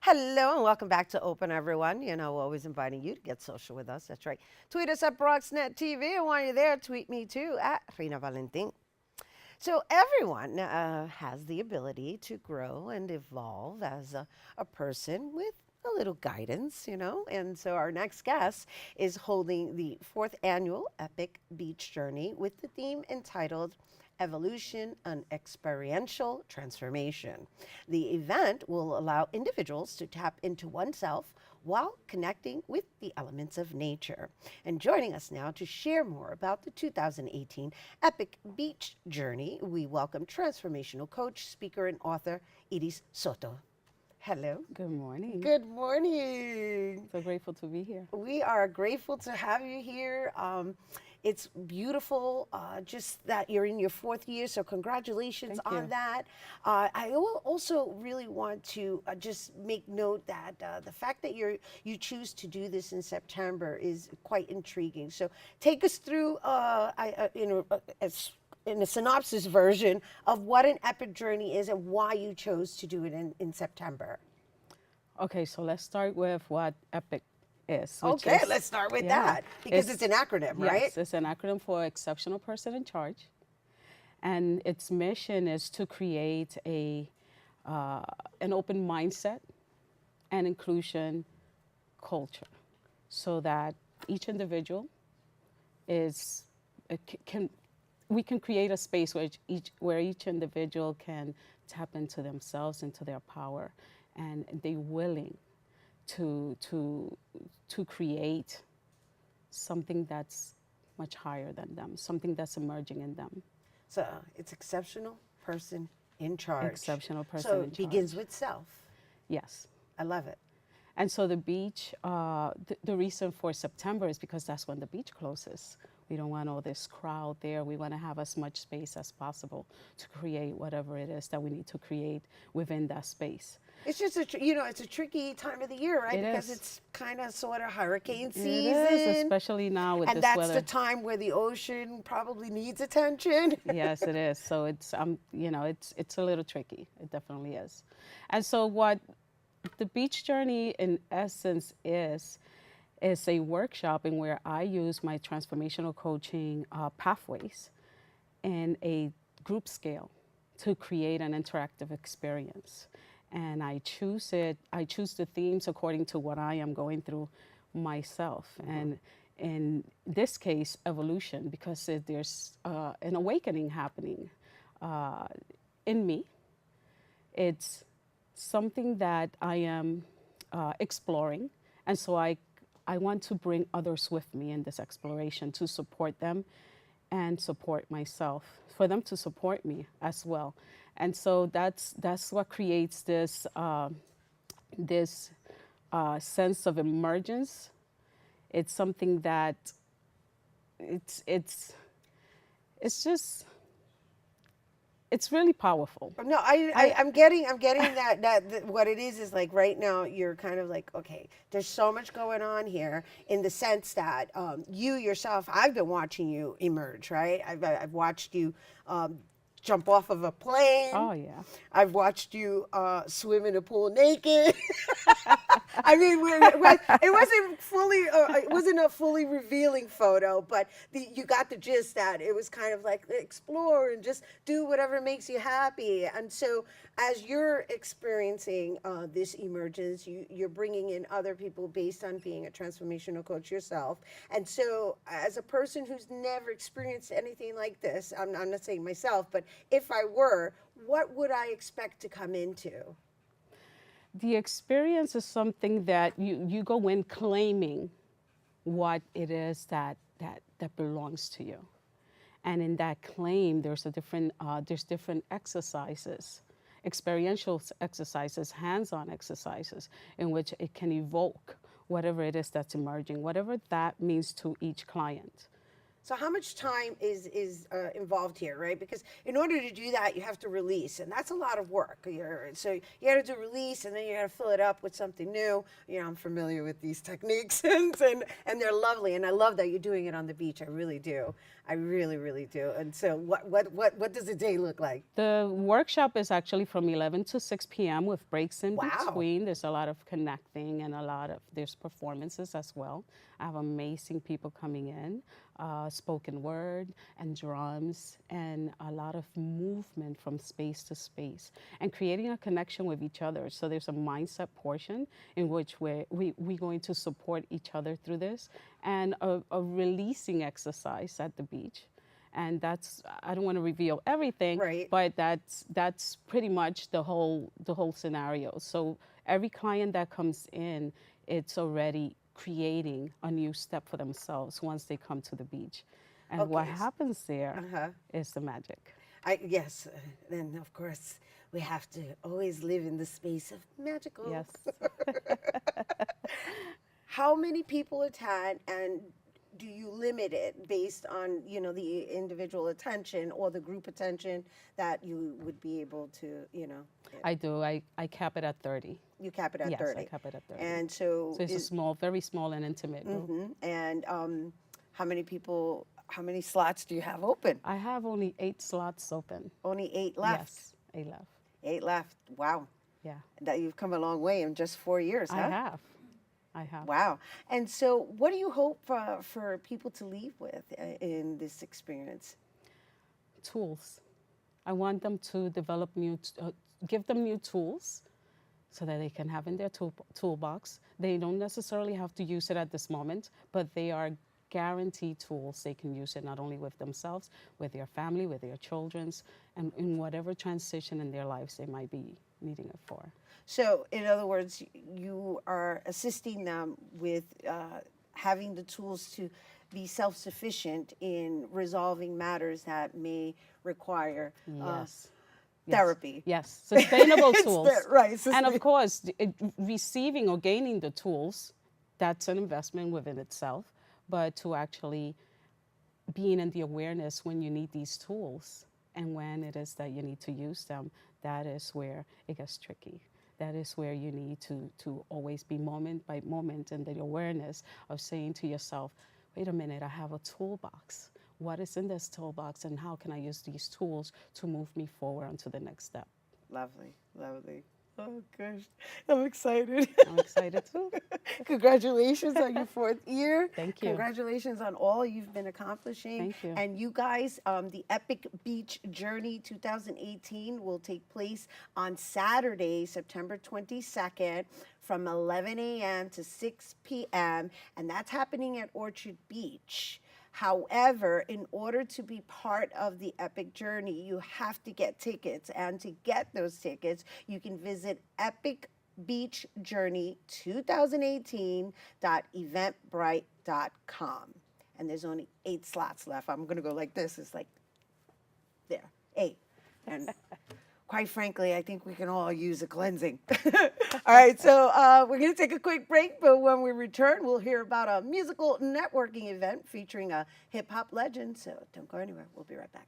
Hello and welcome back to Open, everyone. You know, we're always inviting you to get social with us. That's right. Tweet us at BronxNet TV, and while you're there, tweet me too at Rhina Valentin. So everyone has the ability to grow and evolve as a person with a little guidance, you know. And so our next guest is holding the fourth annual Epic Beach Journey with the theme entitled Evolution and Experiential Transformation. The event will allow individuals to tap into oneself while connecting with the elements of nature. And joining us now to share more about the 2018 Epic Beach Journey, we welcome transformational coach, speaker, and author Iris Soto. Hello. Good morning. Good morning. So grateful to be here. We are grateful to have you here. It's beautiful, just that you're in your fourth year, so congratulations Thank on you. that. I also really want to just make note that the fact that you choose to do this in September is quite intriguing. So take us through in a synopsis version of what an epic journey is and why you chose to do it in September. Okay, so let's start with what EPIC is. Okay, let's start with that because it's an acronym, right? Yes, it's an acronym for Exceptional Person in Charge. And its mission is to create an open mindset and inclusion culture so that each individual we can create a space where each individual can tap into themselves, into their power, and they're willing to create something that's much higher than them, something that's emerging in them. So it's exceptional person in charge. Exceptional person so in it charge. begins with self. Yes. I love it. And so the beach, the reason for September is because that's when the beach closes. We don't want all this crowd there. We want to have as much space as possible to create whatever it is that we need to create within that space. It's just it's a tricky time of the year, right? It because is. it's kind of sort of hurricane It season. is, especially now with and this that's weather. the time where the ocean probably needs attention. Yes, it is. So it's it's a little tricky. It definitely is. And so what the beach journey in essence is a workshop in where I use my transformational coaching pathways in a group scale to create an interactive experience. And I choose the themes according to what I am going through myself. Mm-hmm. And in this case, evolution, because there's an awakening happening in me. It's something that I am exploring. And so I want to bring others with me in this exploration to support them and support myself, for them to support me as well. And so that's what creates this sense of emergence. It's something that it's really powerful. No, I'm getting that what it is like right now you're kind of like, okay, there's so much going on here in the sense that you yourself, I've been watching you emerge, right? I've watched you jump off of a plane. Oh yeah. I've watched you swim in a pool naked. I mean, it wasn't a fully revealing photo, but you got the gist that it was kind of like explore and just do whatever makes you happy. And so as you're experiencing this emergence, you're bringing in other people based on being a transformational coach yourself. And so as a person who's never experienced anything like this, I'm not saying myself, but if I were, what would I expect to come into? The experience is something that you go in claiming what it is that belongs to you. And in that claim, there's different exercises, experiential exercises, hands-on exercises, in which it can evoke whatever it is that's emerging, whatever that means to each client. So how much time is involved here, right? Because in order to do that, you have to release, and that's a lot of work. So you got to do release, and then you got to fill it up with something new. I'm familiar with these techniques, and they're lovely, and I love that you're doing it on the beach. I really do. I really, really do. And so, what does a day look like? The workshop is actually from 11 to 6 p.m. with breaks in Wow. between. There's a lot of connecting and there's performances as well. I have amazing people coming in, spoken word and drums, and a lot of movement from space to space and creating a connection with each other. So there's a mindset portion in which we're going to support each other through this, and a releasing exercise at the beach. And that's, I don't want to reveal everything, Right. but that's pretty much the whole scenario. So every client that comes in, it's already creating a new step for themselves once they come to the beach. And what Okay. happens there Uh-huh. is the magic. Yes, then of course we have to always live in the space of magical. Yes. How many people attend, and do you limit it based on the individual attention or the group attention that you would be able to I do. I cap it at 30. you cap it at Yes, 30? I cap it at 30. And so, So it's a small, very small and intimate group. and how many people? How many slots do you have open? I have only 8 slots open. Only 8 left. Yes, 8 left. 8 left. Wow. Yeah, That you've come a long way in just 4 years, huh? I have. I have. Wow. And so, what do you hope for people to leave with in this experience? Tools. I want them to develop give them new tools so that they can have in their toolbox. They don't necessarily have to use it at this moment, but they are guaranteed tools. They can use it not only with themselves, with their family, with their children's, and in whatever transition in their lives they might be needing it for. So, in other words, you are assisting them with having the tools to be self-sufficient in resolving matters that may require Yes. therapy. Yes, sustainable It's tools. right. And of course, receiving or gaining the tools, that's an investment within itself. But to actually being in the awareness when you need these tools and when it is that you need to use them, that is where it gets tricky. That is where you need to always be moment by moment in the awareness of saying to yourself, wait a minute, I have a toolbox. What is in this toolbox and how can I use these tools to move me forward onto the next step? Lovely, lovely. Oh gosh, I'm excited. I'm excited too. Congratulations on your 4th year. Thank you. Congratulations on all you've been accomplishing. Thank you. And you guys, the E.P.I.C Beach Journey 2018 will take place on Saturday, September 22nd from 11 a.m. to 6 p.m. And that's happening at Orchard Beach. However, in order to be part of the E.P.I.C Journey, you have to get tickets. And to get those tickets, you can visit E.P.I.C Beach Journey 2018.eventbrite.com. And there's only 8 slots left. I'm going to go like this. It's like, there, 8. And quite frankly, I think we can all use a cleansing. All right, so we're going to take a quick break, but when we return, we'll hear about a musical networking event featuring a hip-hop legend. So don't go anywhere. We'll be right back.